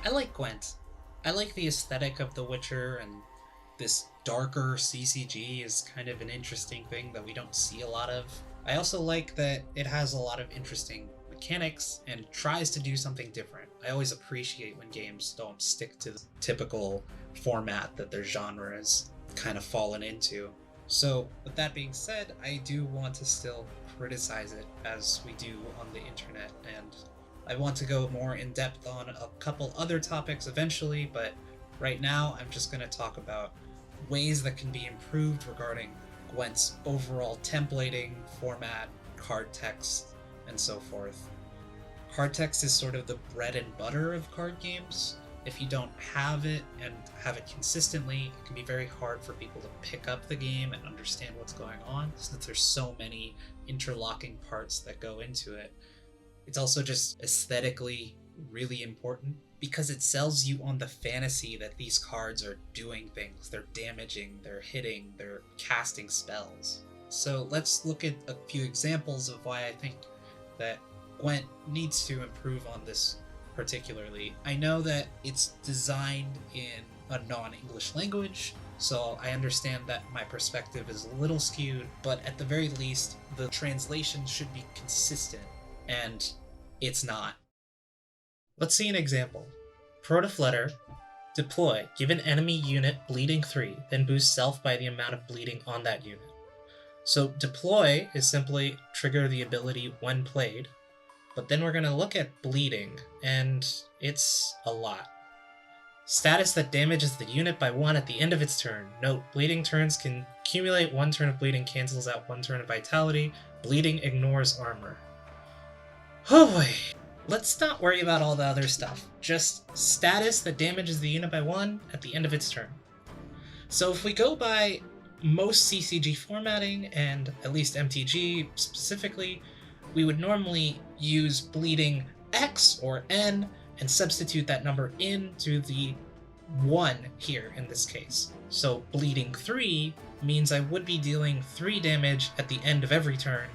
I like Gwent. I like the aesthetic of The Witcher, and this darker CCG is kind of an interesting thing that we don't see a lot of. I also like that it has a lot of interesting mechanics and tries to do something different. I always appreciate when games don't stick to the typical format that their genre has kind of fallen into. So, with that being said, I do want to still criticize it as we do on the internet, and I want to go more in depth on a couple other topics eventually, but right now I'm just going to talk about ways that can be improved regarding Gwent's overall templating, format, card text, and so forth. Card text is sort of the bread and butter of card games. If you don't have it and have it consistently, it can be very hard for people to pick up the game and understand what's going on, since there's so many interlocking parts that go into it. It's also just aesthetically really important because it sells you on the fantasy that these cards are doing things. They're damaging, they're hitting, they're casting spells. So let's look at a few examples of why I think that Gwent needs to improve on this particularly. I know that it's designed in a non-English language, so I understand that my perspective is a little skewed, but at the very least, the translation should be consistent, and it's not. Let's see an example. Protoflutter, deploy, give an enemy unit bleeding 3, then boost self by the amount of bleeding on that unit. So deploy is simply trigger the ability when played, but then we're going to look at bleeding, and it's a lot. Status that damages the unit by 1 at the end of its turn. Note, bleeding turns can accumulate 1 turn of bleeding, cancels out 1 turn of vitality. Bleeding ignores armor. Oh boy. Let's not worry about all the other stuff. Just status that damages the unit by 1 at the end of its turn. So if we go by most CCG formatting, and at least MTG specifically, we would normally use bleeding X or N and substitute that number into the 1 here in this case. So bleeding 3 means I would be dealing 3 damage at the end of every turn,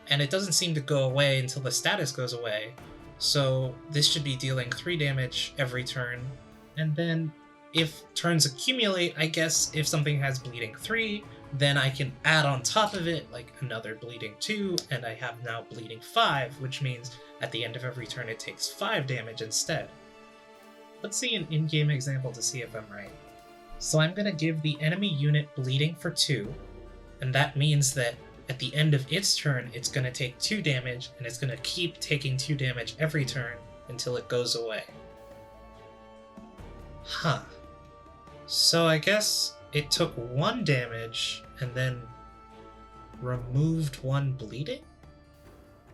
and it doesn't seem to go away until the status goes away. So this should be dealing 3 damage every turn, and then if turns accumulate, I guess if something has bleeding 3, then I can add on top of it like another bleeding 2, and I have now bleeding 5, which means at the end of every turn it takes 5 damage instead. Let's see an in-game example to see if I'm right. So I'm going to give the enemy unit bleeding for 2, and that means that at the end of its turn it's going to take 2 damage, and it's going to keep taking 2 damage every turn until it goes away. Huh. So I guess it took 1 damage and then removed 1 bleeding?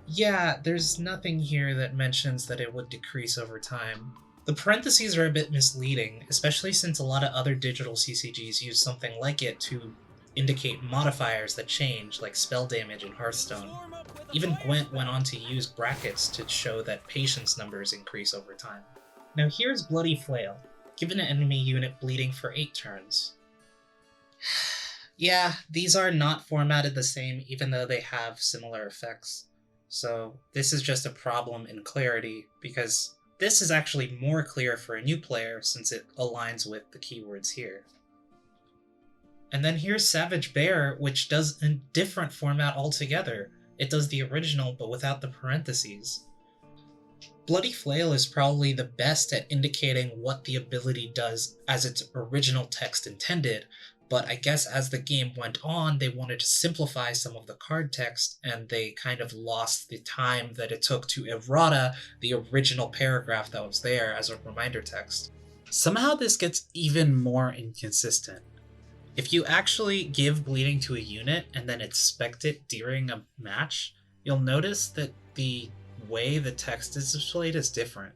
Yeah, there's nothing here that mentions that it would decrease over time. The parentheses are a bit misleading, especially since a lot of other digital CCGs use something like it to indicate modifiers that change, like spell damage in Hearthstone. Even Gwent went on to use brackets to show that patience numbers increase over time. Now here's Bloody Flail. Give an enemy unit bleeding for 8 turns. Yeah, these are not formatted the same even though they have similar effects. So this is just a problem in clarity, because this is actually more clear for a new player since it aligns with the keywords here. And then here's Savage Bear, which does a different format altogether. It does the original but without the parentheses. Bloody Flail is probably the best at indicating what the ability does as its original text intended, but I guess as the game went on, they wanted to simplify some of the card text, and they kind of lost the time that it took to errata the original paragraph that was there as a reminder text. Somehow this gets even more inconsistent. If you actually give bleeding to a unit and then expect it during a match, you'll notice that the way the text is displayed is different,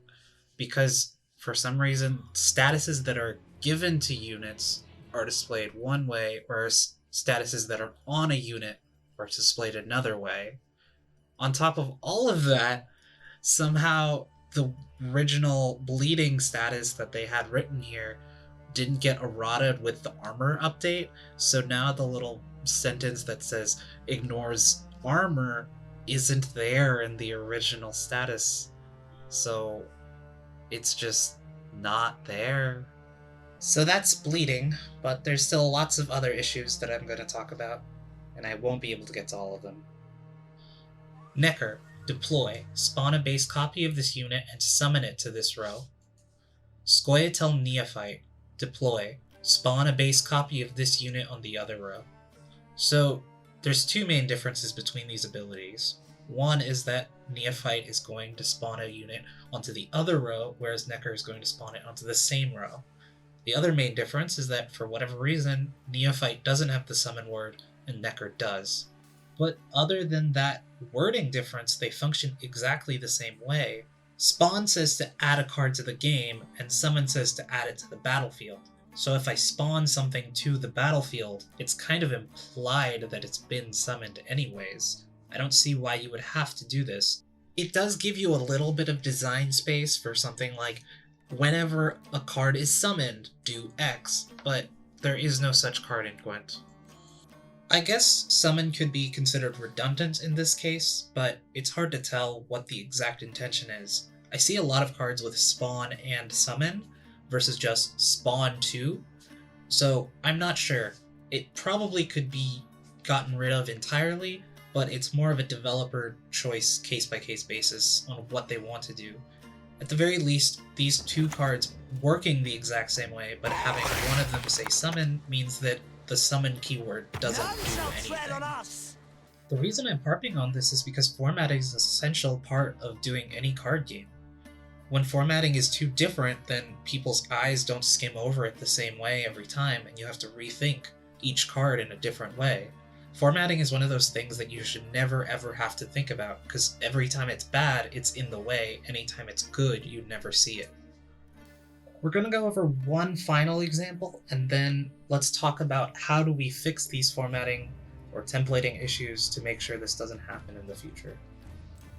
because for some reason statuses that are given to units are displayed one way, whereas statuses that are on a unit are displayed another way. On top of all of that, somehow the original bleeding status that they had written here didn't get errata with the armor update, so now the little sentence that says ignores armor isn't there in the original status. So it's just not there. So that's bleeding, but there's still lots of other issues that I'm going to talk about, and I won't be able to get to all of them. Necker, deploy, spawn a base copy of this unit and summon it to this row. Scoia'tael Neophyte, deploy, spawn a base copy of this unit on the other row. So there's two main differences between these abilities. One is that Neophyte is going to spawn a unit onto the other row, whereas Necker is going to spawn it onto the same row. The other main difference is that, for whatever reason, Neophyte doesn't have the summon word, and Necker does. But other than that wording difference, they function exactly the same way. Spawn says to add a card to the game, and Summon says to add it to the battlefield. So if I spawn something to the battlefield, it's kind of implied that it's been summoned anyways. I don't see why you would have to do this. It does give you a little bit of design space for something like, whenever a card is summoned, do X, but there is no such card in Gwent. I guess summon could be considered redundant in this case, but it's hard to tell what the exact intention is. I see a lot of cards with spawn and summon versus just spawn to, so I'm not sure. It probably could be gotten rid of entirely, but it's more of a developer choice case-by-case basis on what they want to do. At the very least, these two cards working the exact same way, but having one of them say summon means that the summon keyword doesn't do anything. The reason I'm harping on this is because formatting is an essential part of doing any card game. When formatting is too different, then people's eyes don't skim over it the same way every time, and you have to rethink each card in a different way. Formatting is one of those things that you should never ever have to think about, because every time it's bad, it's in the way. Anytime it's good, you never see it. We're going to go over one final example, and then let's talk about how do we fix these formatting or templating issues to make sure this doesn't happen in the future.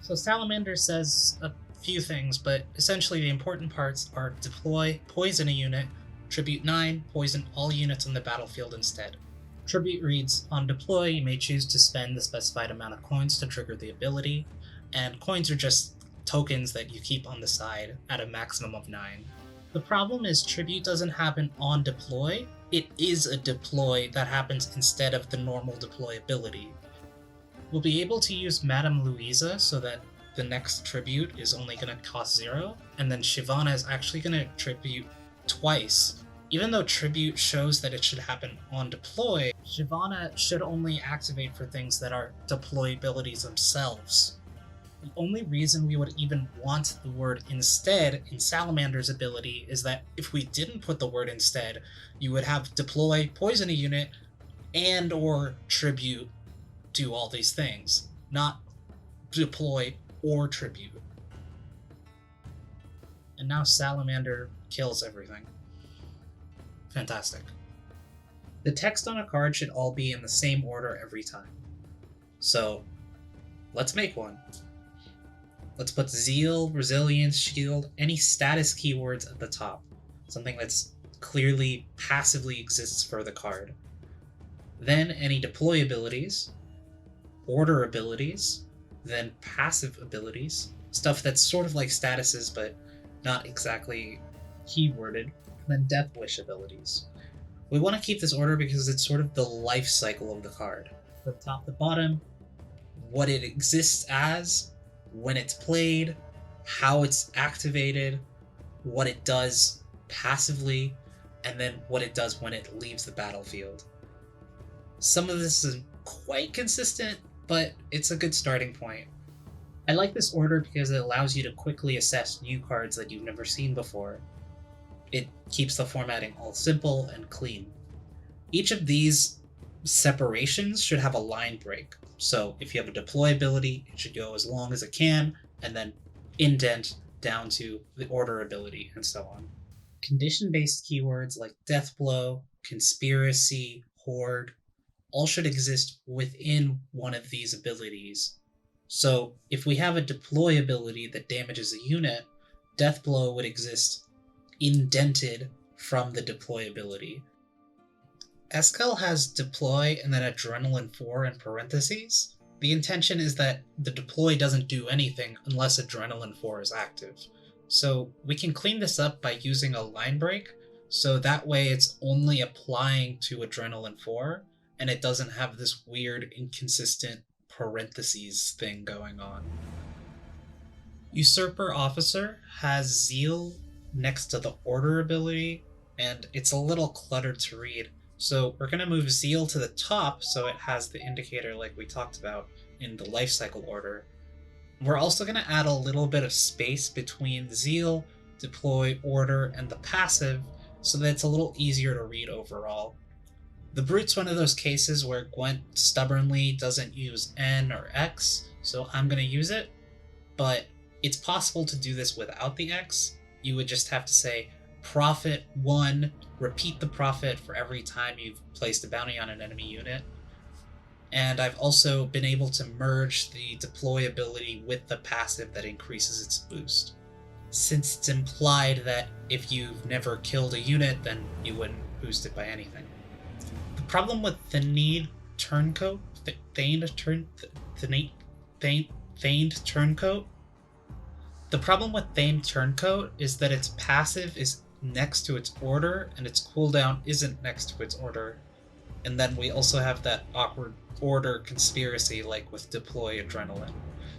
So Salamander says a few things, but essentially the important parts are deploy, poison a unit, tribute 9, poison all units on the battlefield instead. Tribute reads, on deploy, you may choose to spend the specified amount of coins to trigger the ability, and coins are just tokens that you keep on the side at a maximum of 9. The problem is tribute doesn't happen on deploy, it is a deploy that happens instead of the normal deploy ability. We'll be able to use Madame Louisa so that the next tribute is only going to cost 0, and then Shyvana is actually going to tribute twice. Even though tribute shows that it should happen on deploy, Shyvana should only activate for things that are deploy abilities themselves. The only reason we would even want the word instead in Salamander's ability is that if we didn't put the word instead, you would have deploy, poison a unit, and or tribute do all these things, not deploy or tribute. And now Salamander kills everything. Fantastic. The text on a card should all be in the same order every time. So, let's make one. Let's put Zeal, Resilience, Shield, any status keywords at the top. Something that's clearly passively exists for the card. Then any deploy abilities, order abilities, then passive abilities, stuff that's sort of like statuses but not exactly keyworded, and then Death Wish abilities. We want to keep this order because it's sort of the life cycle of the card. From top to bottom, what it exists as, when it's played, how it's activated, what it does passively, and then what it does when it leaves the battlefield. Some of this isn't quite consistent, but it's a good starting point. I like this order because it allows you to quickly assess new cards that you've never seen before. It keeps the formatting all simple and clean. Each of these separations should have a line break. So if you have a deploy ability, it should go as long as it can, and then indent down to the order ability, and so on. Condition-based keywords like Deathblow, Conspiracy, Horde, all should exist within one of these abilities. So if we have a deploy ability that damages a unit, Deathblow would exist indented from the deploy ability. Eskel has deploy and then Adrenaline 4 in parentheses. The intention is that the deploy doesn't do anything unless Adrenaline 4 is active. So we can clean this up by using a line break, so that way it's only applying to Adrenaline 4, and it doesn't have this weird inconsistent parentheses thing going on. Usurper Officer has Zeal next to the Order ability, and it's a little cluttered to read. So we're going to move Zeal to the top so it has the indicator like we talked about in the life cycle order. We're also going to add a little bit of space between Zeal, Deploy, Order, and the passive so that it's a little easier to read overall. The Brute's one of those cases where Gwent stubbornly doesn't use N or X, so I'm going to use it, but it's possible to do this without the X. You would just have to say profit 1, repeat the profit for every time you've placed a bounty on an enemy unit. And I've also been able to merge the deploy ability with the passive that increases its boost. Since it's implied that if you've never killed a unit, then you wouldn't boost it by anything. The problem with Feigned Turncoat, Feigned Turncoat, the problem with Feigned Turncoat is that its passive is next to its order and its cooldown isn't next to its order. And then we also have that awkward order conspiracy like with Deploy Adrenaline.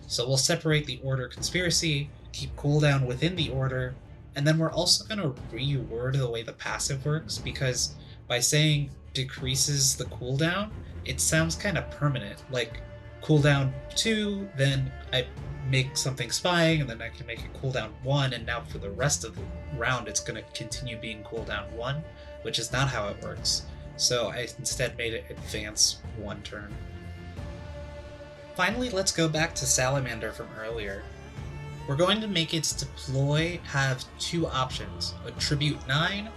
So we'll separate the order conspiracy, keep cooldown within the order, and then we're also going to reword the way the passive works, because by saying decreases the cooldown, it sounds kind of permanent. Like cooldown 2, then I make something spying, and then I can make it cooldown 1, and now for the rest of the round it's going to continue being cooldown 1, which is not how it works. So I instead made it advance 1 turn. Finally, let's go back to Salamander from earlier. We're going to make its deploy have 2 options, a Tribute 9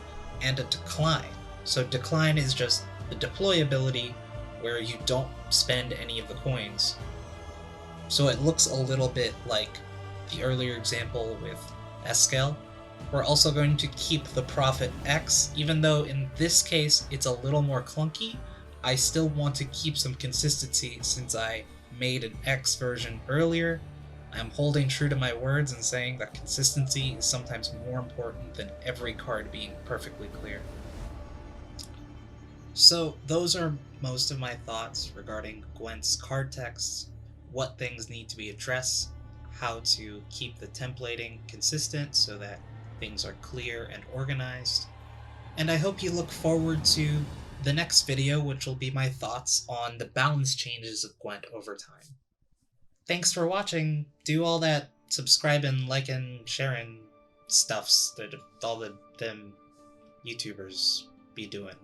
and a Decline. So Decline is just the deploy ability where you don't spend any of the coins. So it looks a little bit like the earlier example with Eskel. We're also going to keep the Profit X, even though in this case it's a little more clunky. I still want to keep some consistency since I made an X version earlier. I'm holding true to my words and saying that consistency is sometimes more important than every card being perfectly clear. So those are most of my thoughts regarding Gwent's card texts, what things need to be addressed, how to keep the templating consistent so that things are clear and organized. And I hope you look forward to the next video, which will be my thoughts on the balance changes of Gwent over time. Thanks for watching. Do all that subscribe and like and sharing stuffs that all them YouTubers be doing.